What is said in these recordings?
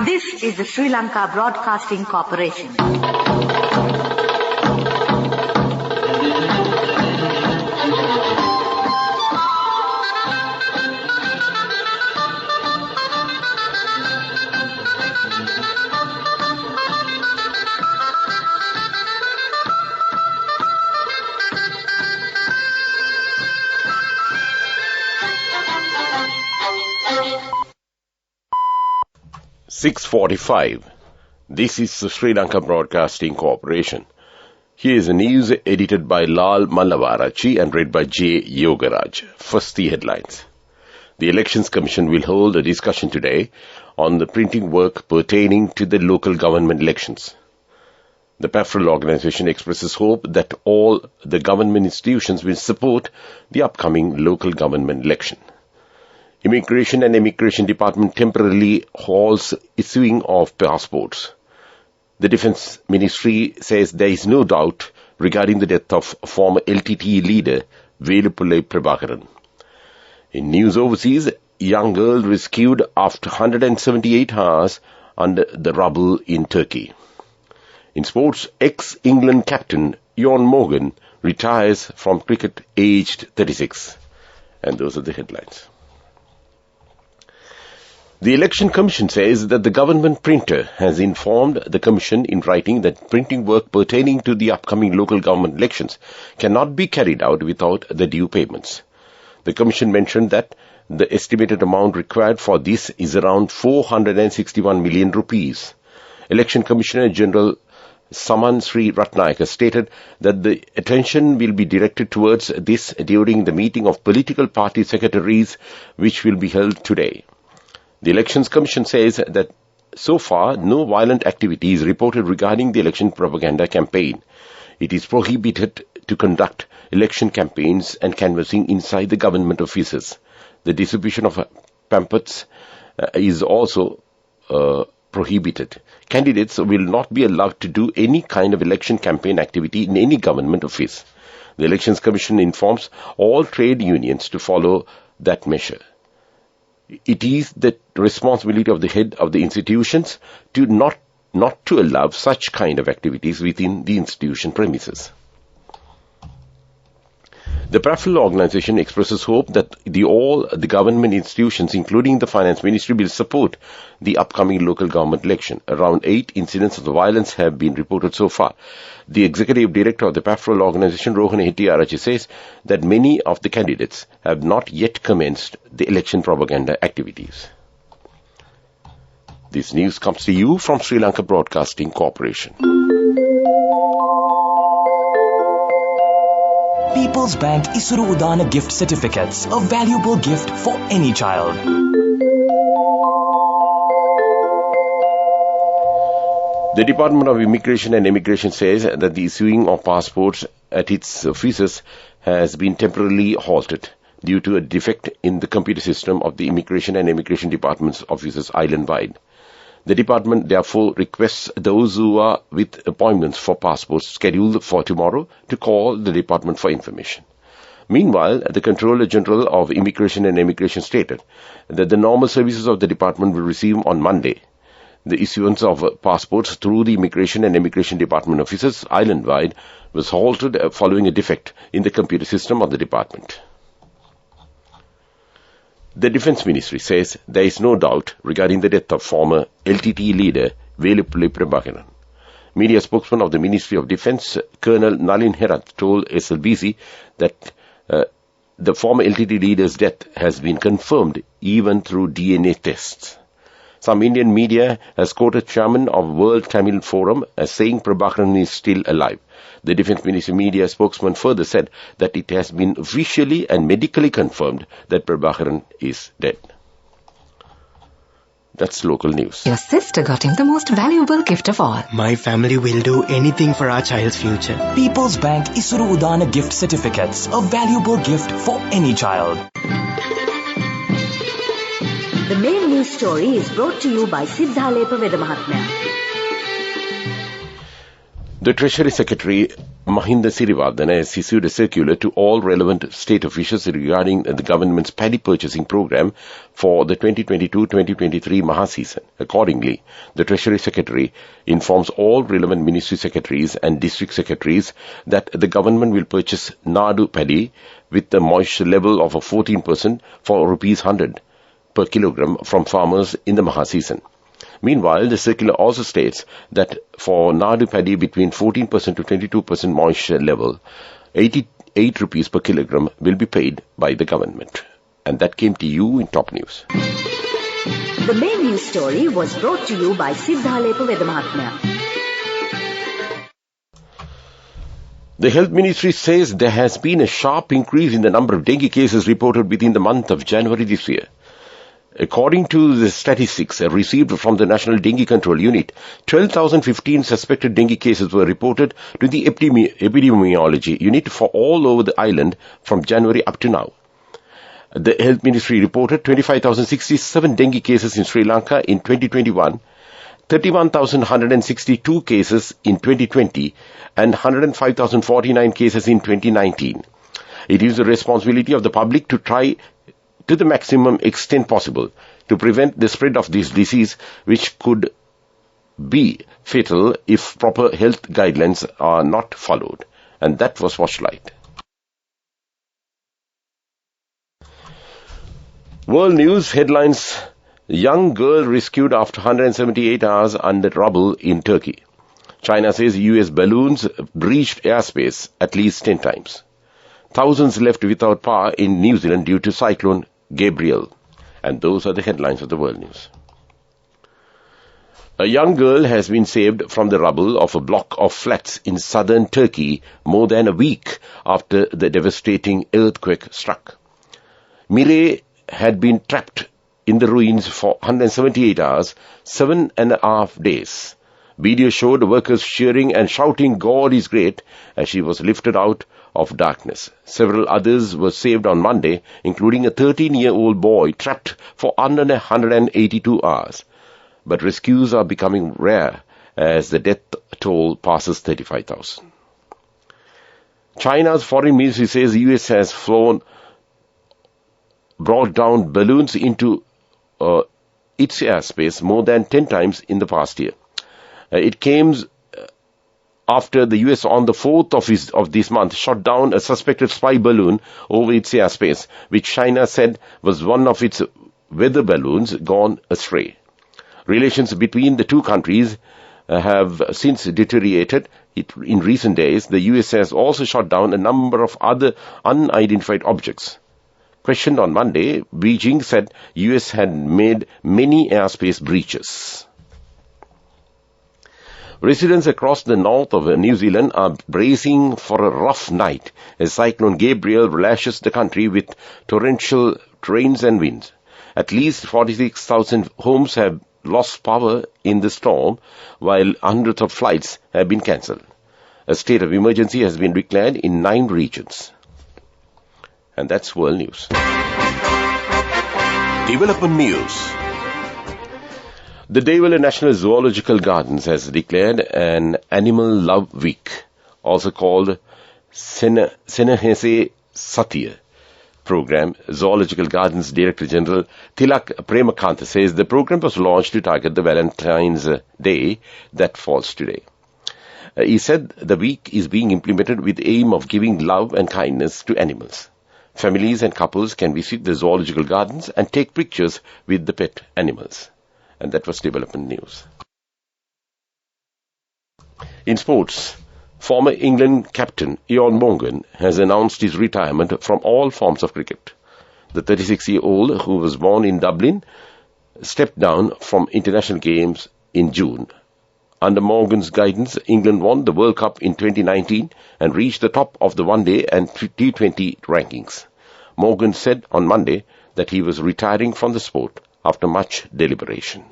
This is the Sri Lanka Broadcasting Corporation. .45. This is the Sri Lanka Broadcasting Corporation. Here is the news edited by Lal Mallavarachi and read by J. Yogaraj. First, the headlines. The Elections Commission will hold a discussion today on the printing work pertaining to the local government elections. The PAFREL organization expresses hope that all the government institutions will support the upcoming local government election. Immigration and Immigration Department temporarily halts issuing of passports. The Defence Ministry says there is no doubt regarding the death of former LTTE leader Velupillai Prabhakaran. In news overseas, young girl rescued after 178 hours under the rubble in Turkey. In sports, ex-England captain Ian Morgan retires from cricket aged 36. And those are the headlines. The Election Commission says that the government printer has informed the Commission in writing that printing work pertaining to the upcoming local government elections cannot be carried out without the due payments. The Commission mentioned that the estimated amount required for this is around 461 million rupees. Election Commissioner General Saman Sri Ratnayaka stated that the attention will be directed towards this during the meeting of political party secretaries which will be held today. The Elections Commission says that so far no violent activity is reported regarding the election propaganda campaign. It is prohibited to conduct election campaigns and canvassing inside the government offices. The distribution of pamphlets is also prohibited. Candidates will not be allowed to do any kind of election campaign activity in any government office. The Elections Commission informs all trade unions to follow that measure. It is the responsibility of the head of the institutions to not to allow such kind of activities within the institution premises. The PAFREL organization expresses hope that all the government institutions, including the Finance Ministry, will support the upcoming local government election. Around 8 incidents of violence have been reported so far. The executive director of the PAFREL organization, Rohana Hettiarachchi, says that many of the candidates have not yet commenced the election propaganda activities. This news comes to you from Sri Lanka Broadcasting Corporation. People's Bank Isuru Udana gift certificates, a valuable gift for any child. The Department of Immigration and Immigration says that the issuing of passports at its offices has been temporarily halted due to a defect in the computer system of the Immigration and Immigration Department's offices island-wide. The department therefore requests those who are with appointments for passports scheduled for tomorrow to call the department for information. Meanwhile, the Controller General of Immigration and Immigration stated that the normal services of the department will resume on Monday. The issuance of passports through the Immigration and Immigration Department offices island-wide was halted following a defect in the computer system of the department. The Defence Ministry says there is no doubt regarding the death of former LTTE leader Velupillai Prabhakaran. Media spokesman of the Ministry of Defence, Colonel Nalin Herath, told SLBC that the former LTTE leader's death has been confirmed even through DNA tests. Some Indian media has quoted chairman of World Tamil Forum as saying Prabhakaran is still alive. The Defence Ministry media spokesman further said that it has been officially and medically confirmed that Prabhakaran is dead. That's local news. Your sister got him the most valuable gift of all. My family will do anything for our child's future. People's Bank Isuru Udana gift certificates, a valuable gift for any child. The main news story is brought to you by Siddhalepa Vedamahatmya. The Treasury Secretary Mahinda Sirivardhana has issued a circular to all relevant state officials regarding the government's paddy purchasing program for the 2022-2023 Maha season. Accordingly, the Treasury Secretary informs all relevant ministry secretaries and district secretaries that the government will purchase Nadu paddy with the moisture level of 14% for ₹100 per kilogram from farmers in the Maha season. Meanwhile, the circular also states that for Nadu paddy between 14% to 22% moisture level, 88 rupees per kilogram will be paid by the government. And that came to you in top news. The main news story was brought to you by Siddhalepa Vedamahatmya. The Health Ministry says there has been a sharp increase in the number of dengue cases reported within the month of January this year. According to the statistics received from the National Dengue Control Unit, 12,015 suspected dengue cases were reported to the Epidemiology Unit for all over the island from January up to now. The Health Ministry reported 25,067 dengue cases in Sri Lanka in 2021, 31,162 cases in 2020, and 105,049 cases in 2019. It is the responsibility of the public to try to the maximum extent possible to prevent the spread of this disease, which could be fatal if proper health guidelines are not followed. And that was Watchlight. World News headlines: Young girl rescued after 178 hours under rubble in Turkey. China says US balloons breached airspace at least 10 times. Thousands left without power in New Zealand due to cyclone Gabriel. And those are the headlines of the World News. A young girl has been saved from the rubble of a block of flats in southern Turkey more than a week after the devastating earthquake struck. Mireille had been trapped in the ruins for 178 hours, 7.5 days. Video showed workers cheering and shouting, "God is great," as she was lifted out of darkness. Several others were saved on Monday, including a 13-year-old boy trapped for under 182 hours. But rescues are becoming rare as the death toll passes 35,000. China's foreign ministry says the US has brought down balloons into its airspace more than 10 times in the past year. It came after the US on the 4th of this month shot down a suspected spy balloon over its airspace, which China said was one of its weather balloons gone astray. Relations between the two countries have since deteriorated. In recent days, the US has also shot down a number of other unidentified objects. Questioned on Monday, Beijing said US had made many airspace breaches. Residents across the north of New Zealand are bracing for a rough night as Cyclone Gabriel lashes the country with torrential rains and winds. At least 46,000 homes have lost power in the storm, while hundreds of flights have been cancelled. A state of emergency has been declared in 9 regions. And that's World News. Development News. The Devila National Zoological Gardens has declared an Animal Love Week, also called Senahese Satya program. Zoological Gardens Director General Tilak Premakanta says the program was launched to target the Valentine's Day that falls today. He said the week is being implemented with the aim of giving love and kindness to animals. Families and couples can visit the zoological gardens and take pictures with the pet animals. And that was Development News. In sports, former England captain Ian Morgan has announced his retirement from all forms of cricket. The 36-year-old, who was born in Dublin, stepped down from international games in June. Under Morgan's guidance, England won the World Cup in 2019 and reached the top of the one-day and T20 rankings. Morgan said on Monday that he was retiring from the sport after much deliberation.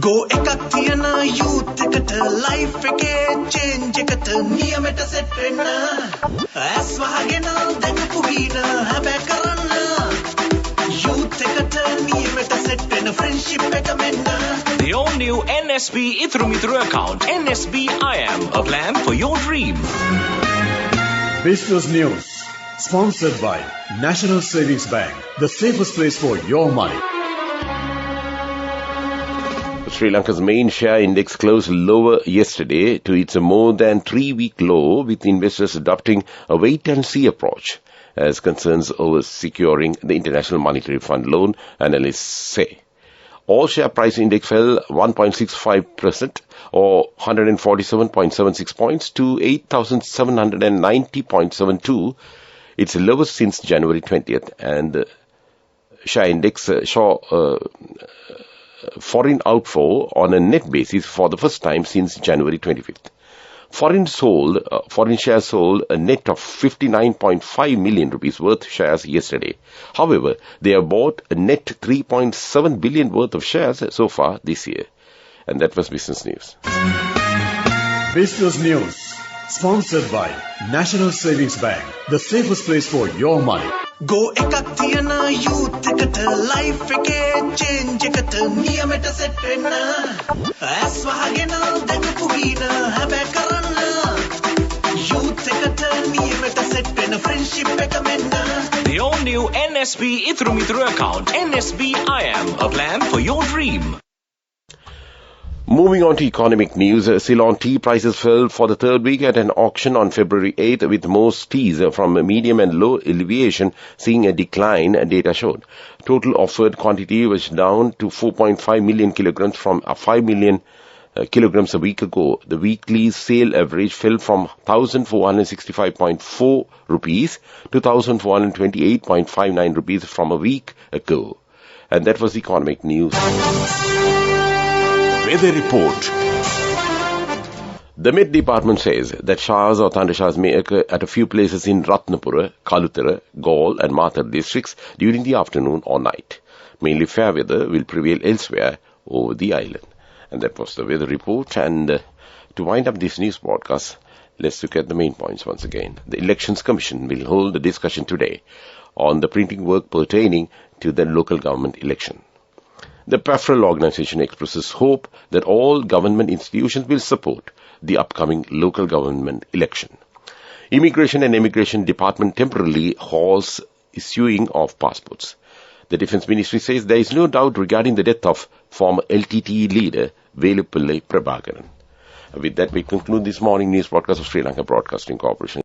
Go ekathiana youth ekata life eke change ekata niyameta set wenna as wahagena dakapu hina habe karanna youth ekata niyameta නියමෙට set වෙන friendship එක මෙන්න. The all-new NSB Ithru Mithru account. NSB IM, a plan for your dream. Business News, sponsored by National Savings Bank, the safest place for your money. Sri Lanka's main share index closed lower yesterday to its more than 3-week low, with investors adopting a wait-and-see approach as concerns over securing the International Monetary Fund loan, analysts say. All share price index fell 1.65% or 147.76 points to 8,790.72, its lowest since January 20th, and the share index saw foreign outflow on a net basis for the first time since January 25th. Foreign shares sold a net of 59.5 million rupees worth shares yesterday. However, they have bought a net 3.7 billion worth of shares so far this year. And that was Business News. Business News, sponsored by National Savings Bank, the safest place for your money. Go එකක් තියන youth එකට life එකේ change එකට නියමෙට set වෙන්න. ඇස් වහගෙන දැකපු වීන හැබැයි කරන්න. youth එකට නියමෙට set වෙන friendship එක මෙන්න. The all-new NSB Ithru Mithru account. NSB IM, a plan for your dream. Moving on to economic news, Ceylon tea prices fell for the third week at an auction on February 8th, with most teas from medium and low elevation seeing a decline, data showed. Total offered quantity was down to 4.5 million kilograms from 5 million kilograms a week ago. The weekly sale average fell from 1,465.4 rupees to 1,428.59 rupees from a week ago. And that was economic news. Weather report. The Met Department says that showers or thundershowers may occur at a few places in Ratnapura, Kalutara, Gaul and Mathar districts during the afternoon or night. Mainly fair weather will prevail elsewhere over the island. And that was the weather report. And to wind up this news broadcast, let's look at the main points once again. The Elections Commission will hold a discussion today on the printing work pertaining to the local government election. The PAFREL organization expresses hope that all government institutions will support the upcoming local government election. Immigration and Immigration Department temporarily halts issuing of passports. The Defence Ministry says there is no doubt regarding the death of former LTTE leader Velupillai Prabhakaran. With that, we conclude this morning news broadcast of Sri Lanka Broadcasting Corporation.